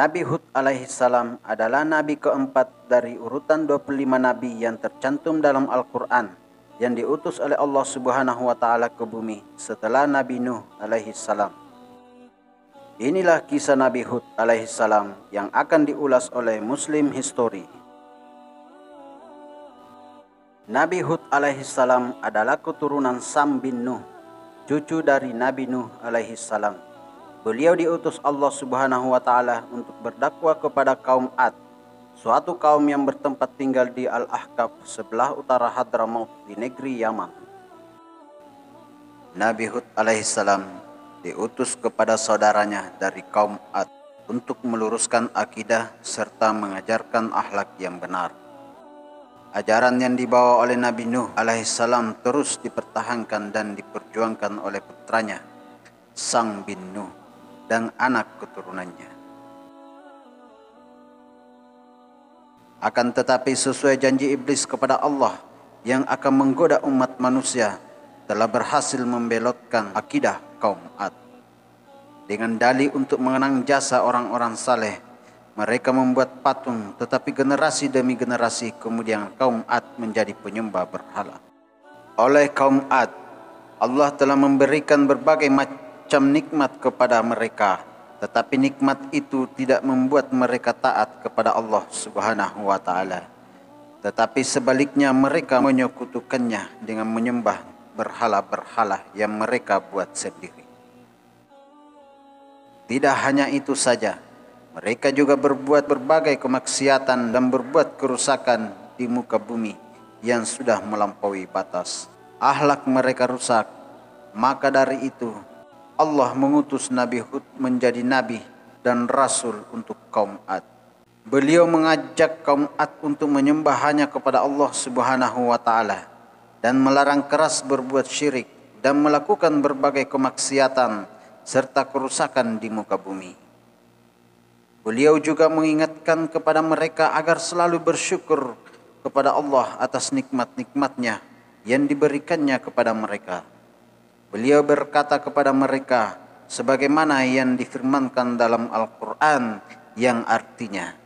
Nabi Hud alaihissalam adalah nabi keempat dari urutan 25 nabi yang tercantum dalam Al-Quran yang diutus oleh Allah Subhanahu wa Ta'ala ke bumi setelah Nabi Nuh alaihissalam. Inilah kisah Nabi Hud alaihissalam yang akan diulas oleh Muslim History. Nabi Hud alaihissalam adalah keturunan Sam bin Nuh, cucu dari Nabi Nuh alaihissalam. Beliau diutus Allah Subhanahu wa Ta'ala untuk berdakwah kepada kaum Ad, suatu kaum yang bertempat tinggal di Al-Ahqaf sebelah utara Hadramaut di negeri Yaman. Nabi Hud alaihissalam diutus kepada saudaranya dari kaum Ad untuk meluruskan akidah serta mengajarkan akhlak yang benar. Ajaran yang dibawa oleh Nabi Nuh alaihissalam terus dipertahankan dan diperjuangkan oleh putranya, Sam bin Nuh, dan anak keturunannya. Akan tetapi sesuai janji iblis kepada Allah yang akan menggoda umat manusia, telah berhasil membelotkan akidah kaum Ad. Dengan dalih untuk mengenang jasa orang-orang saleh, mereka membuat patung, tetapi generasi demi generasi kemudian kaum Ad menjadi penyembah berhala. Oleh kaum Ad, Allah telah memberikan berbagai macam nikmat kepada mereka, tetapi nikmat itu tidak membuat mereka taat kepada Allah Subhanahu wa Ta'ala. Tetapi sebaliknya mereka menyekutukannya dengan menyembah berhala-berhala yang mereka buat sendiri. Tidak hanya itu saja, mereka juga berbuat berbagai kemaksiatan dan berbuat kerusakan di muka bumi yang sudah melampaui batas. Akhlak mereka rusak, maka dari itu Allah mengutus Nabi Hud menjadi nabi dan rasul untuk kaum Ad. Beliau mengajak kaum Ad untuk menyembah hanya kepada Allah Subhanahu wa Ta'ala dan melarang keras berbuat syirik dan melakukan berbagai kemaksiatan serta kerusakan di muka bumi. Beliau juga mengingatkan kepada mereka agar selalu bersyukur kepada Allah atas nikmat-nikmatnya yang diberikannya kepada mereka. Beliau berkata kepada mereka sebagaimana yang difirmankan dalam Al-Quran yang artinya,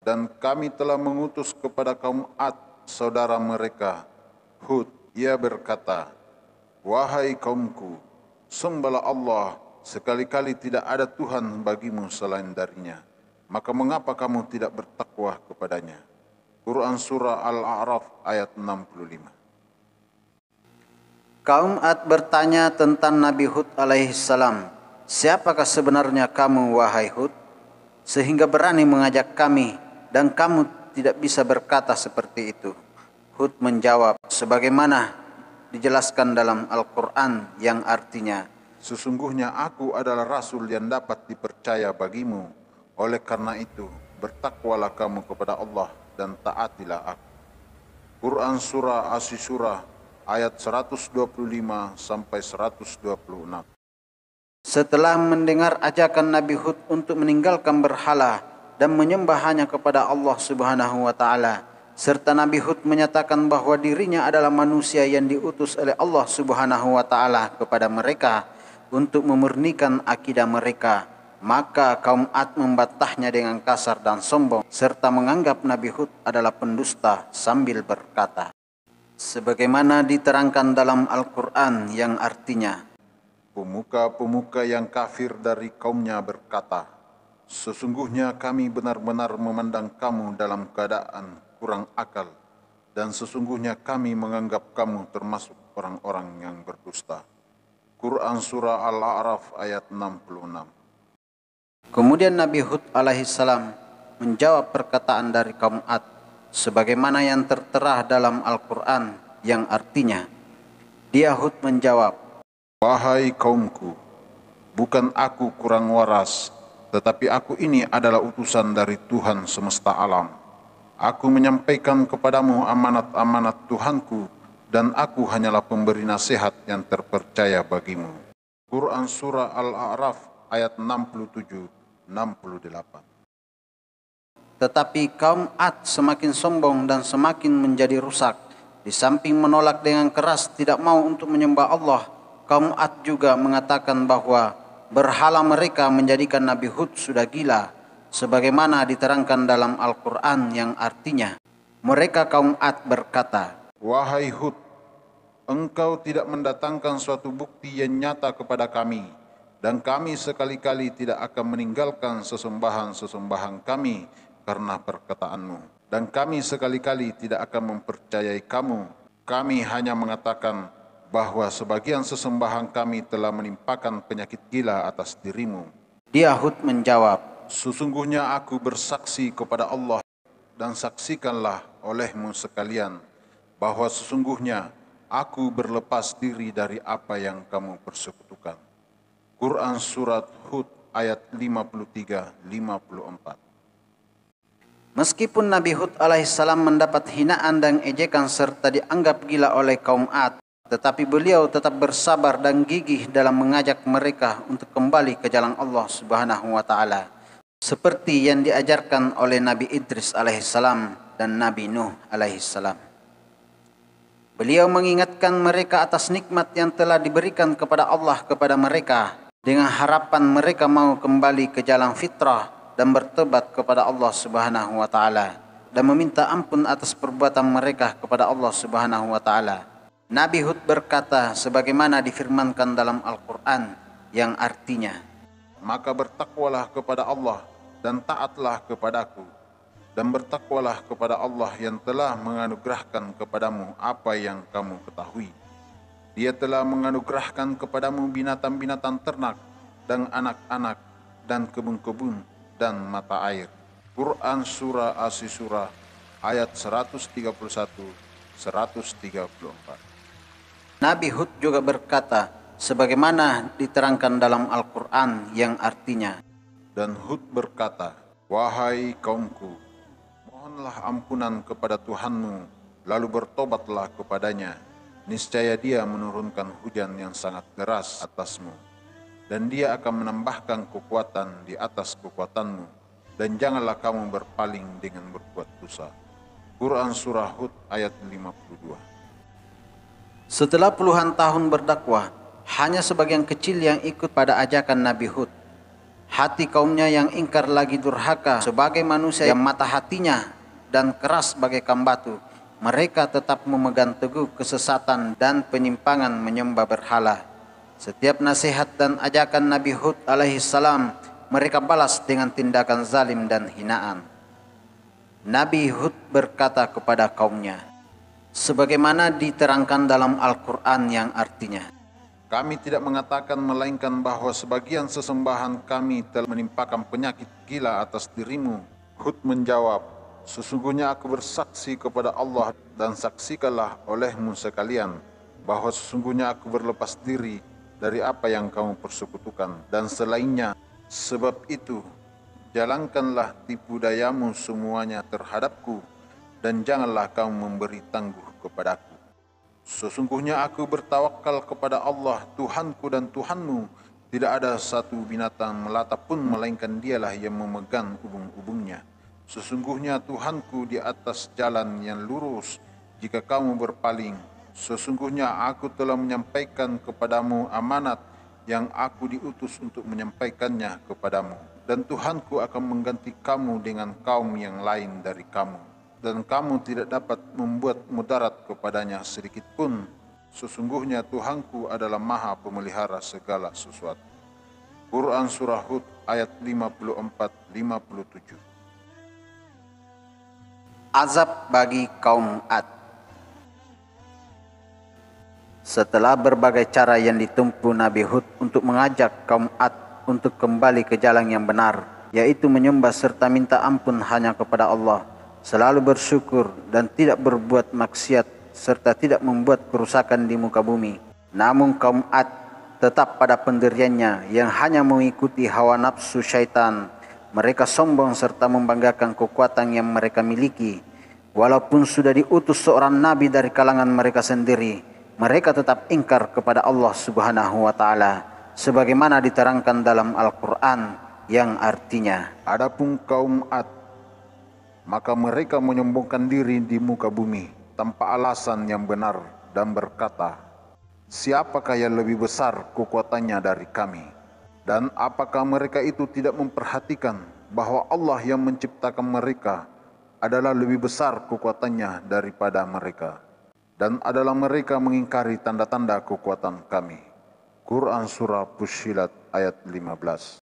dan kami telah mengutus kepada kaum Ad saudara mereka Hud. Ia berkata, wahai kaumku, sembahlah Allah, sekali-kali tidak ada Tuhan bagimu selain darinya, maka mengapa kamu tidak bertakwa kepadanya? Quran Surah Al-A'raf ayat 65. Kaum Ad bertanya tentang Nabi Hud alaihissalam, siapakah sebenarnya kamu wahai Hud, sehingga berani mengajak kami dan kamu tidak bisa berkata seperti itu? Hud menjawab sebagaimana dijelaskan dalam Al-Quran yang artinya, sesungguhnya aku adalah rasul yang dapat dipercaya bagimu, oleh karena itu bertakwalah kamu kepada Allah dan taatilah aku. Quran Surah Asy-Syura ayat 125 sampai 126. Setelah mendengar ajakan Nabi Hud untuk meninggalkan berhala dan menyembah hanya kepada Allah Subhanahu wa Ta'ala, serta Nabi Hud menyatakan bahwa dirinya adalah manusia yang diutus oleh Allah Subhanahu wa Ta'ala kepada mereka untuk memurnikan akidah mereka, maka kaum Ad membantahnya dengan kasar dan sombong serta menganggap Nabi Hud adalah pendusta sambil berkata, sebagaimana diterangkan dalam Al-Quran yang artinya, pemuka-pemuka yang kafir dari kaumnya berkata, sesungguhnya kami benar-benar memandang kamu dalam keadaan kurang akal, dan sesungguhnya kami menganggap kamu termasuk orang-orang yang berdusta. Quran Surah Al-A'raf ayat 66. Kemudian Nabi Hud alaihissalam menjawab perkataan dari kaum Ad sebagaimana yang tertera dalam Al-Quran yang artinya, dia Hud menjawab, wahai kaumku, bukan aku kurang waras, tetapi aku ini adalah utusan dari Tuhan semesta alam. Aku menyampaikan kepadamu amanat-amanat Tuhanku, dan aku hanyalah pemberi nasihat yang terpercaya bagimu. Quran Surah Al-A'raf ayat 67-68. Tetapi kaum Ad semakin sombong dan semakin menjadi rusak. Di samping menolak dengan keras tidak mau untuk menyembah Allah, kaum Ad juga mengatakan bahwa berhala mereka menjadikan Nabi Hud sudah gila sebagaimana diterangkan dalam Al-Quran yang artinya, mereka kaum Ad berkata, Wahai Hud, engkau tidak mendatangkan suatu bukti yang nyata kepada kami, dan kami sekali-kali tidak akan meninggalkan sesembahan-sesembahan kami karena perkataanmu. Dan kami sekali-kali tidak akan mempercayai kamu. Kami hanya mengatakan bahwa sebagian sesembahan kami telah menimpakan penyakit gila atas dirimu. Dia Hud menjawab, Sesungguhnya aku bersaksi kepada Allah, dan saksikanlah olehmu sekalian bahwa sesungguhnya aku berlepas diri dari apa yang kamu persekutukan. Quran Surat Hud ayat 53-54. meskipun Nabi Hud alaihissalam mendapat hinaan dan ejekan serta dianggap gila oleh kaum Ad, tetapi beliau tetap bersabar dan gigih dalam mengajak mereka untuk kembali ke jalan Allah Subhanahu wa taala, seperti yang diajarkan oleh Nabi Idris alaihissalam dan Nabi Nuh alaihissalam. Beliau mengingatkan mereka atas nikmat yang telah diberikan kepada Allah kepada mereka, dengan harapan mereka mau kembali ke jalan fitrah dan bertobat kepada Allah Subhanahu wa taala dan meminta ampun atas perbuatan mereka kepada Allah Subhanahu wa taala. Nabi Hud berkata sebagaimana difirmankan dalam Al-Quran yang artinya, Maka bertakwalah kepada Allah dan taatlah kepadaku, dan bertakwalah kepada Allah yang telah menganugerahkan kepadamu apa yang kamu ketahui. Dia telah menganugerahkan kepadamu binatang-binatang ternak dan anak-anak dan kebun-kebun dan mata air. Quran Surah As-Surah ayat 131-134. Nabi Hud juga berkata sebagaimana diterangkan dalam Al-Quran yang artinya, Dan Hud berkata, Wahai kaumku, mohonlah ampunan kepada Tuhanmu, lalu bertobatlah kepadanya. Niscaya Dia menurunkan hujan yang sangat deras atasmu, dan Dia akan menambahkan kekuatan di atas kekuatanmu, dan janganlah kamu berpaling dengan berbuat dosa. Quran Surah Hud ayat 52. setelah puluhan tahun berdakwah, hanya sebagian kecil yang ikut pada ajakan Nabi Hud. Hati kaumnya yang ingkar lagi durhaka sebagai manusia yang mata hatinya dan keras bagaikan batu. Mereka tetap memegang teguh kesesatan dan penyimpangan menyembah berhala. Setiap nasihat dan ajakan Nabi Hud alaihissalam mereka balas dengan tindakan zalim dan hinaan. Nabi Hud berkata kepada kaumnya, sebagaimana diterangkan dalam Al-Quran yang artinya, Kami tidak mengatakan melainkan bahwa sebagian sesembahan kami telah menimpakan penyakit gila atas dirimu. Hud menjawab, Sesungguhnya aku bersaksi kepada Allah dan saksikanlah olehmu sekalian bahwa sesungguhnya aku berlepas diri dari apa yang kamu persekutukan dan selainnya. Sebab itu, jalankanlah tipu dayamu semuanya terhadapku dan janganlah kamu memberi tangguh kepadaku. Sesungguhnya aku bertawakal kepada Allah, Tuhanku dan Tuhanmu. Tidak ada satu binatang melata pun melainkan Dialah yang memegang ubung-ubungnya. Sesungguhnya Tuhanku di atas jalan yang lurus. Jika kamu berpaling, sesungguhnya aku telah menyampaikan kepadamu amanat yang aku diutus untuk menyampaikannya kepadamu. Dan Tuhanku akan mengganti kamu dengan kaum yang lain dari kamu. Dan kamu tidak dapat membuat mudarat kepadanya sedikit pun. Sesungguhnya Tuhanku adalah Maha Pemelihara segala sesuatu. Quran Surah Hud ayat 54-57. azab bagi kaum Ad. Setelah berbagai cara yang ditempuh Nabi Hud untuk mengajak kaum Ad untuk kembali ke jalan yang benar, yaitu menyembah serta minta ampun hanya kepada Allah, selalu bersyukur dan tidak berbuat maksiat serta tidak membuat kerusakan di muka bumi. Namun kaum Ad tetap pada pendiriannya yang hanya mengikuti hawa nafsu syaitan. Mereka sombong serta membanggakan kekuatan yang mereka miliki. Walaupun sudah diutus seorang nabi dari kalangan mereka sendiri, mereka tetap ingkar kepada Allah Subhanahu wa taala sebagaimana diterangkan dalam Al-Qur'an yang artinya, Adapun kaum Ad, maka mereka menyombongkan diri di muka bumi tanpa alasan yang benar dan berkata, Siapakah yang lebih besar kekuatannya dari kami? Dan apakah mereka itu tidak memperhatikan bahwa Allah yang menciptakan mereka adalah lebih besar kekuatannya daripada mereka, dan adalah mereka mengingkari tanda-tanda kekuatan kami. Quran Surah Fussilat ayat 15.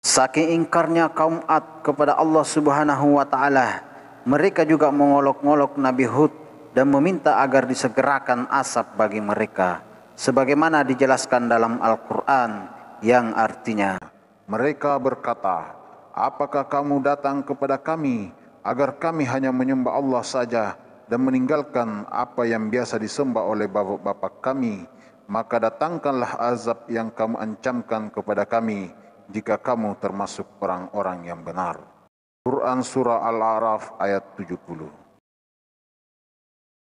Saking ingkarnya kaum Ad kepada Allah Subhanahu wa Ta'ala, mereka juga mengolok-ngolok Nabi Hud dan meminta agar disegerakan asap bagi mereka, sebagaimana dijelaskan dalam Al-Quran, yang artinya, mereka berkata, apakah kamu datang kepada kami agar kami hanya menyembah Allah saja dan meninggalkan apa yang biasa disembah oleh bapak-bapak kami? Maka datangkanlah azab yang kamu ancamkan kepada kami jika kamu termasuk orang-orang yang benar. Quran Surah Al-A'raf ayat 70.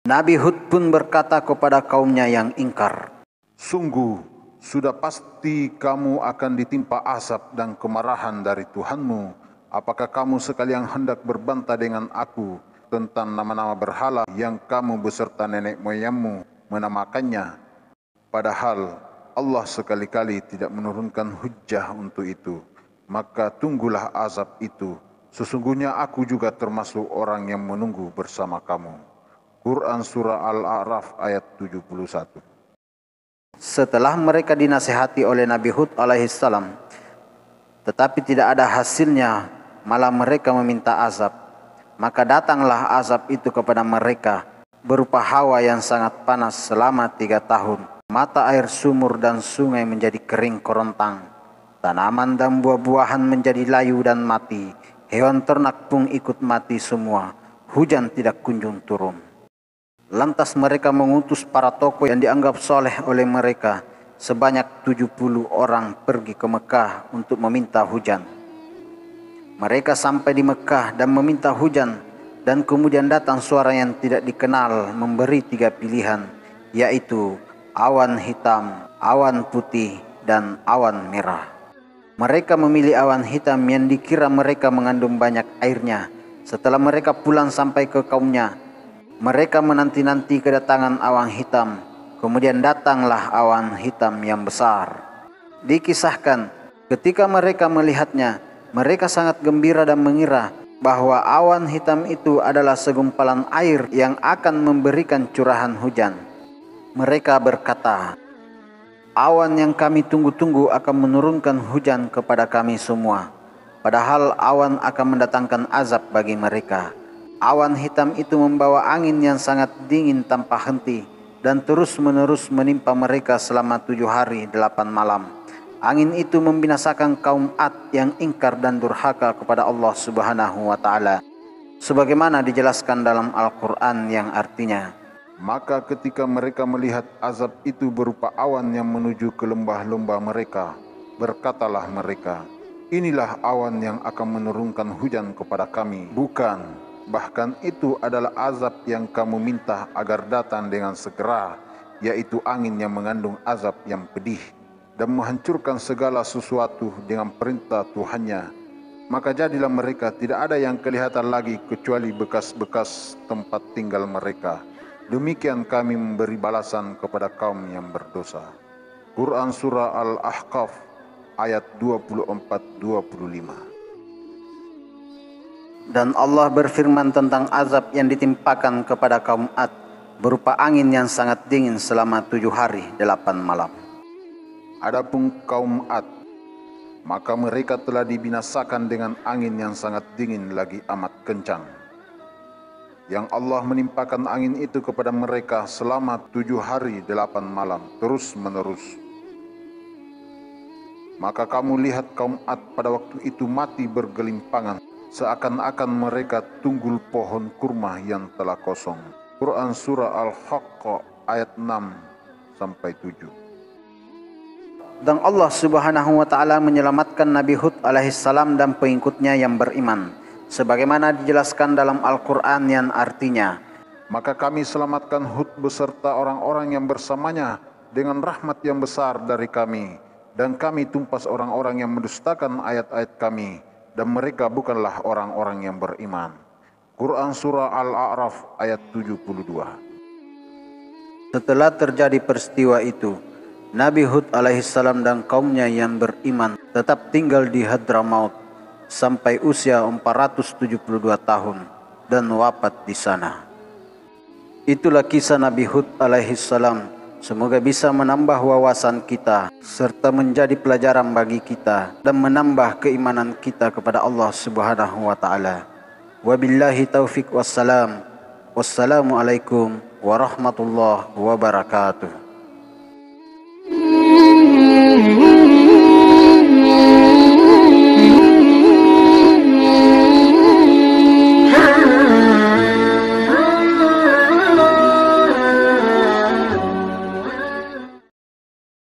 Nabi Hud pun berkata kepada kaumnya yang ingkar, sungguh, sudah pasti kamu akan ditimpa asap dan kemarahan dari Tuhanmu. Apakah kamu sekalian hendak berbantah dengan aku tentang nama-nama berhala yang kamu beserta nenek moyangmu menamakannya? Padahal Allah sekali-kali tidak menurunkan hujjah untuk itu. Maka tunggulah azab itu. Sesungguhnya aku juga termasuk orang yang menunggu bersama kamu. Quran Surah Al-A'raf ayat 71. Setelah mereka dinasihati oleh Nabi Hud alaihissalam, tetapi tidak ada hasilnya, malah mereka meminta azab. Maka datanglah azab itu kepada mereka, berupa hawa yang sangat panas selama 3 tahun. Mata air sumur dan sungai menjadi kering kerontang. Tanaman dan buah-buahan menjadi layu dan mati. Hewan ternak pun ikut mati semua. Hujan tidak kunjung turun. Lantas mereka mengutus para tokoh yang dianggap soleh oleh mereka, sebanyak 70 orang pergi ke Mekah untuk meminta hujan. Mereka sampai di Mekah dan meminta hujan, dan kemudian datang suara yang tidak dikenal memberi 3 pilihan, yaitu awan hitam, awan putih, dan awan merah. Mereka memilih awan hitam yang dikira mereka mengandung banyak airnya. Setelah mereka pulang sampai ke kaumnya, mereka menanti-nanti kedatangan awan hitam. Kemudian datanglah awan hitam yang besar. Dikisahkan, ketika mereka melihatnya, mereka sangat gembira dan mengira bahwa awan hitam itu adalah segumpalan air yang akan memberikan curahan hujan. Mereka berkata, awan yang kami tunggu-tunggu akan menurunkan hujan kepada kami semua. Padahal awan akan mendatangkan azab bagi mereka. Awan hitam itu membawa angin yang sangat dingin tanpa henti dan terus-menerus menimpa mereka selama 7 hari 8 malam. Angin itu membinasakan kaum Ad yang ingkar dan durhaka kepada Allah Subhanahu wa Ta'ala, sebagaimana dijelaskan dalam Al-Quran, yang artinya, maka ketika mereka melihat azab itu berupa awan yang menuju ke lembah-lembah mereka, berkatalah mereka, inilah awan yang akan menurunkan hujan kepada kami. Bukan, bahkan itu adalah azab yang kamu minta agar datang dengan segera, yaitu angin yang mengandung azab yang pedih dan menghancurkan segala sesuatu dengan perintah Tuhannya. Maka jadilah mereka tidak ada yang kelihatan lagi kecuali bekas-bekas tempat tinggal mereka. Demikian kami memberi balasan kepada kaum yang berdosa. Quran Surah Al-Ahqaf ayat 24-25. Dan Allah berfirman tentang azab yang ditimpakan kepada kaum Ad, berupa angin yang sangat dingin selama 7 hari 8 malam. Adapun kaum Ad, maka mereka telah dibinasakan dengan angin yang sangat dingin lagi amat kencang, yang Allah menimpakan angin itu kepada mereka selama 7 hari 8 malam terus menerus. Maka kamu lihat kaum Ad pada waktu itu mati bergelimpangan, seakan-akan mereka tunggul pohon kurma yang telah kosong. Quran Surah Al-Haqqah ayat 6-7. Dan Allah Subhanahu wa Ta'ala menyelamatkan Nabi Hud alaihissalam dan pengikutnya yang beriman, sebagaimana dijelaskan dalam Al-Quran, yang artinya, maka kami selamatkan Hud beserta orang-orang yang bersamanya dengan rahmat yang besar dari kami, dan kami tumpas orang-orang yang mendustakan ayat-ayat kami, dan mereka bukanlah orang-orang yang beriman. Quran Surah Al-A'raf ayat 72. Setelah terjadi peristiwa itu, Nabi Hud alaihissalam dan kaumnya yang beriman tetap tinggal di Hadramaut. sampai usia 472 tahun dan wafat di sana. Itulah kisah Nabi Hud alaihissalam. Semoga bisa menambah wawasan kita serta menjadi pelajaran bagi kita dan menambah keimanan kita kepada Allah Subhanahu wa taala. Wabillahi taufik wassalam. Wassalamualaikum warahmatullahi wabarakatuh.